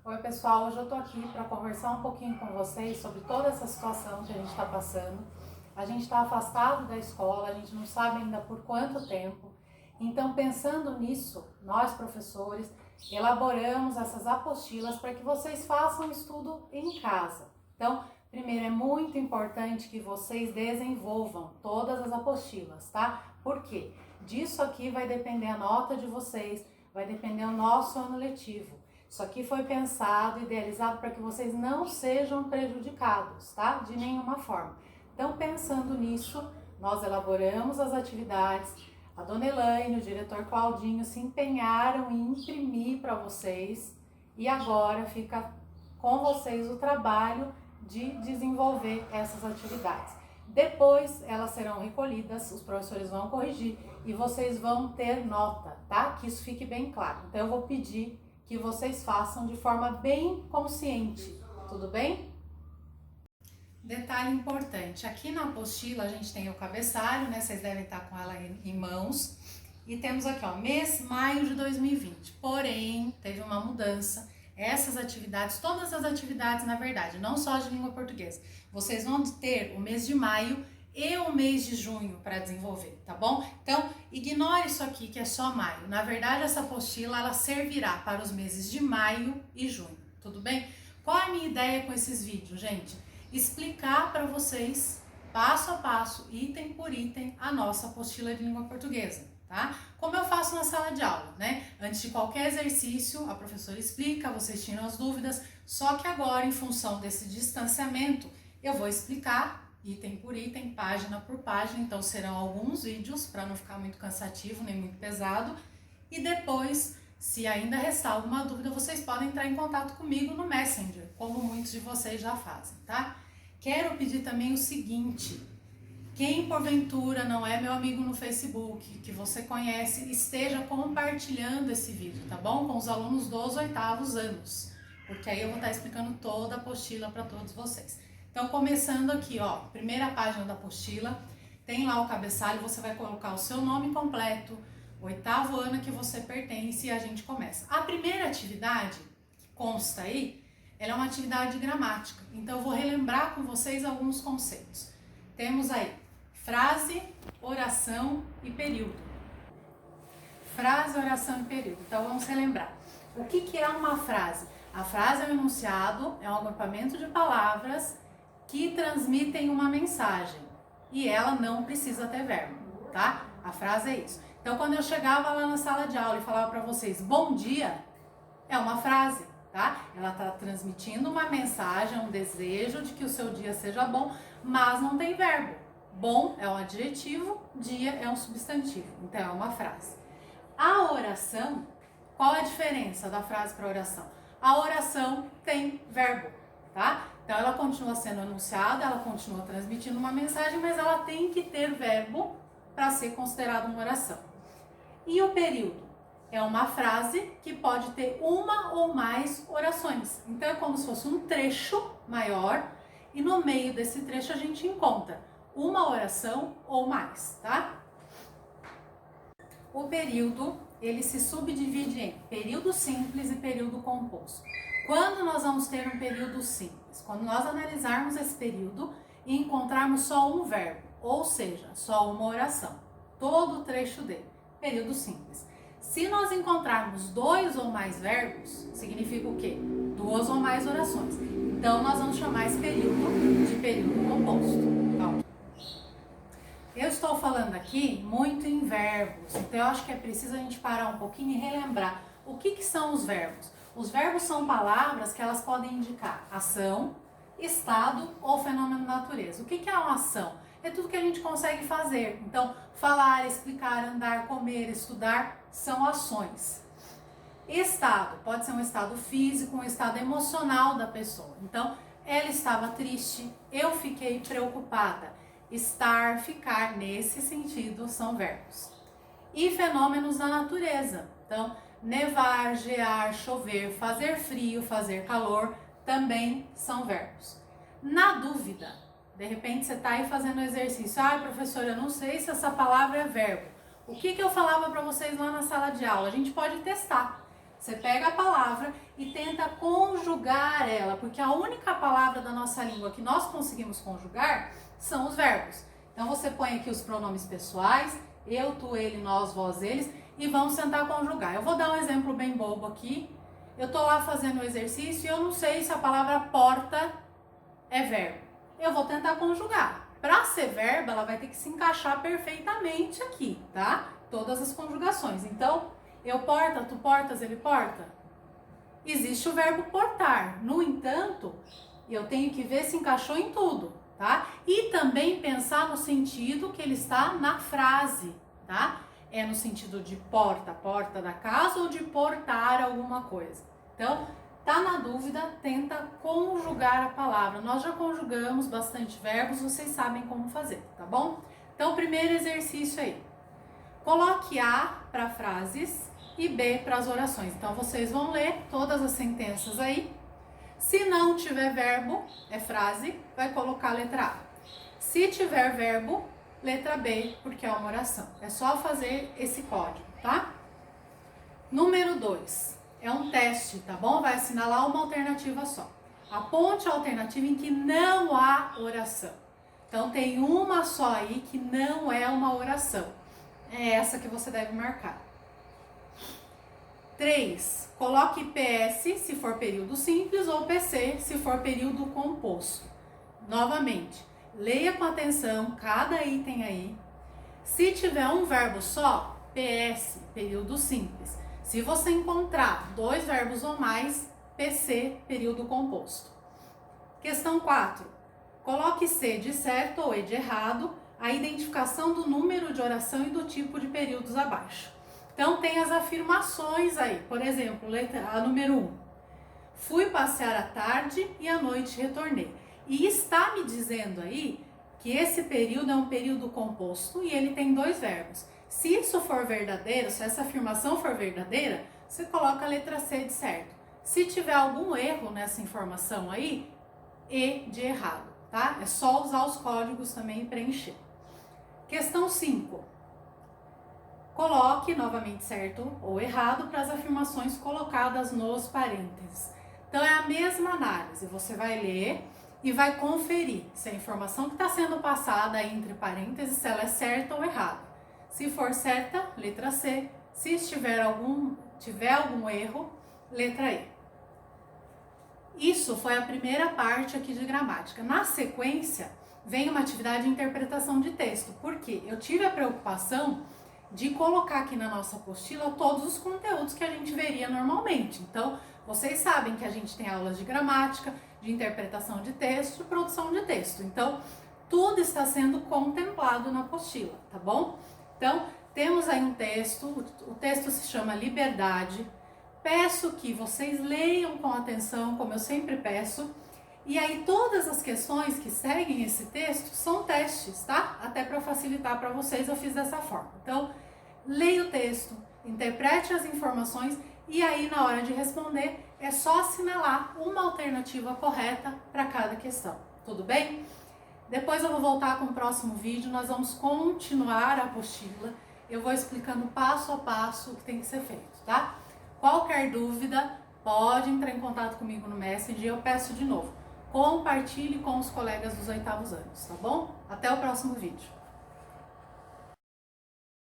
Oi pessoal, hoje eu tô aqui para conversar um pouquinho com vocês sobre toda essa situação que a gente está passando. A gente está afastado da escola, a gente não sabe ainda por quanto tempo. Então, pensando nisso, nós professores elaboramos essas apostilas para que vocês façam estudo em casa. Então, primeiro é muito importante que vocês desenvolvam todas as apostilas, tá? Por quê? Disso aqui vai depender a nota de vocês, vai depender o nosso ano letivo. Isso aqui foi pensado, idealizado para que vocês não sejam prejudicados, tá? De nenhuma forma. Então, pensando nisso, nós elaboramos as atividades. A dona Elaine, o diretor Claudinho se empenharam em imprimir para vocês e agora fica com vocês o trabalho de desenvolver essas atividades. Depois elas serão recolhidas, os professores vão corrigir e vocês vão ter nota, tá? Que isso fique bem claro. Então eu vou pedir que vocês façam de forma bem consciente, tudo bem? Detalhe importante, aqui na apostila a gente tem o cabeçalho, né? Vocês devem estar com ela em mãos. E temos aqui, ó, mês maio de 2020. Porém, teve uma mudança. Essas atividades, todas as atividades, na verdade, não só de língua portuguesa, vocês vão ter o mês de maio e o mês de junho para desenvolver, tá bom? Então, ignore isso aqui que é só maio. Na verdade, essa apostila ela servirá para os meses de maio e junho, tudo bem? Qual é a minha ideia com esses vídeos, gente? Explicar para vocês, passo a passo, item por item, a nossa apostila de língua portuguesa, tá? Como eu faço na sala de aula, né? Antes de qualquer exercício, a professora explica, vocês tiram as dúvidas, só que agora, em função desse distanciamento, eu vou explicar item por item, página por página, então serão alguns vídeos para não ficar muito cansativo nem muito pesado. E depois, se ainda restar alguma dúvida, vocês podem entrar em contato comigo no Messenger, como muitos de vocês já fazem, tá? Quero pedir também o seguinte: quem porventura não é meu amigo no Facebook, que você conhece, esteja compartilhando esse vídeo, tá bom? Com os alunos dos 8º anos, porque aí eu vou estar explicando toda a apostila para todos vocês. Então, começando aqui, ó, primeira página da apostila, tem lá o cabeçalho, você vai colocar o seu nome completo, o 8º ano que você pertence e a gente começa. A primeira atividade, que consta aí, ela é uma atividade de gramática, então eu vou relembrar com vocês alguns conceitos. Temos aí frase, oração e período. Frase, oração e período. Então vamos relembrar. O que é uma frase? A frase é um enunciado, é um agrupamento de palavras que transmitem uma mensagem e ela não precisa ter verbo, tá? A frase é isso. Então, quando eu chegava lá na sala de aula e falava para vocês bom dia, é uma frase, tá? Ela está transmitindo uma mensagem, um desejo de que o seu dia seja bom, mas não tem verbo. Bom é um adjetivo, dia é um substantivo, então é uma frase. A oração, qual é a diferença da frase para a oração? A oração tem verbo, tá? Então ela continua sendo anunciada, ela continua transmitindo uma mensagem, mas ela tem que ter verbo para ser considerada uma oração. E o período? É uma frase que pode ter uma ou mais orações. Então é como se fosse um trecho maior e no meio desse trecho a gente encontra uma oração ou mais, tá? O período, ele se subdivide em período simples e período composto. Quando nós vamos ter um período simples? Quando nós analisarmos esse período e encontrarmos só um verbo, ou seja, só uma oração, todo o trecho dele, período simples. Se nós encontrarmos 2 ou mais verbos, significa o quê? 2 ou mais orações. Então nós vamos chamar esse período de período composto. Então, eu estou falando aqui muito em verbos, então eu acho que é preciso a gente parar um pouquinho e relembrar o que são os verbos. Os verbos são palavras que elas podem indicar ação, estado ou fenômeno da natureza. O que é uma ação? É tudo que a gente consegue fazer. Então, falar, explicar, andar, comer, estudar são ações. Estado pode ser um estado físico, um estado emocional da pessoa. Então, ela estava triste, eu fiquei preocupada. Estar, ficar, nesse sentido, são verbos. E fenômenos da natureza. Então, nevar, gear, chover, fazer frio, fazer calor, também são verbos. Na dúvida, de repente você está aí fazendo exercício. Ah, professora, eu não sei se essa palavra é verbo. O que eu falava para vocês lá na sala de aula? A gente pode testar. Você pega a palavra e tenta conjugar ela, porque a única palavra da nossa língua que nós conseguimos conjugar são os verbos. Então você põe aqui os pronomes pessoais, eu, tu, ele, nós, vós, eles, e vamos tentar conjugar. Eu vou dar um exemplo bem bobo aqui. Eu tô lá fazendo o exercício e eu não sei se a palavra porta é verbo. Eu vou tentar conjugar. Para ser verbo, ela vai ter que se encaixar perfeitamente aqui, tá? Todas as conjugações. Então, eu porta, tu portas, ele porta. Existe o verbo portar. No entanto, eu tenho que ver se encaixou em tudo, tá? E também pensar no sentido que ele está na frase, tá? É no sentido de porta, porta da casa, ou de portar alguma coisa. Então, tá na dúvida, tenta conjugar a palavra. Nós já conjugamos bastante verbos, vocês sabem como fazer, tá bom? Então, primeiro exercício aí. Coloque A para frases e B para as orações. Então, vocês vão ler todas as sentenças aí. Se não tiver verbo, é frase, vai colocar a letra A. Se tiver verbo, letra B, porque é uma oração. É só fazer esse código, tá? Número 2. É um teste, tá bom? Vai assinalar uma alternativa só. Aponte a alternativa em que não há oração. Então, tem uma só aí que não é uma oração. É essa que você deve marcar. 3. Coloque PS se for período simples ou PC se for período composto. Novamente, leia com atenção cada item aí. Se tiver um verbo só, PS, período simples. Se você encontrar 2 verbos ou mais, PC, período composto. Questão 4. Coloque C de certo ou E de errado a identificação do número de oração e do tipo de períodos abaixo. Então, tem as afirmações aí. Por exemplo, letra A, número 1. Fui passear à tarde e à noite retornei. E está me dizendo aí que esse período é um período composto e ele tem 2 verbos. Se isso for verdadeiro, se essa afirmação for verdadeira, você coloca a letra C de certo. Se tiver algum erro nessa informação aí, E de errado, tá? É só usar os códigos também e preencher. Questão 5. Coloque novamente certo ou errado para as afirmações colocadas nos parênteses. Então é a mesma análise, você vai ler e vai conferir se a informação que está sendo passada entre parênteses, se ela é certa ou errada. Se for certa, letra C. Se tiver algum erro, letra E. Isso foi a primeira parte aqui de gramática. Na sequência, vem uma atividade de interpretação de texto. Por quê? Eu tive a preocupação de colocar aqui na nossa apostila todos os conteúdos que a gente veria normalmente. Então, vocês sabem que a gente tem aulas de gramática, de interpretação de texto e produção de texto. Então, tudo está sendo contemplado na apostila, tá bom? Então, temos aí um texto, o texto se chama Liberdade. Peço que vocês leiam com atenção, como eu sempre peço. E aí, todas as questões que seguem esse texto são testes, tá? Até para facilitar para vocês, eu fiz dessa forma. Então, leia o texto, interprete as informações e aí, na hora de responder, é só assinalar uma alternativa correta para cada questão. Tudo bem? Depois eu vou voltar com o próximo vídeo, nós vamos continuar a apostila. Eu vou explicando passo a passo o que tem que ser feito, tá? Qualquer dúvida, pode entrar em contato comigo no Messenger e eu peço de novo, compartilhe com os colegas dos 8º anos, tá bom? Até o próximo vídeo.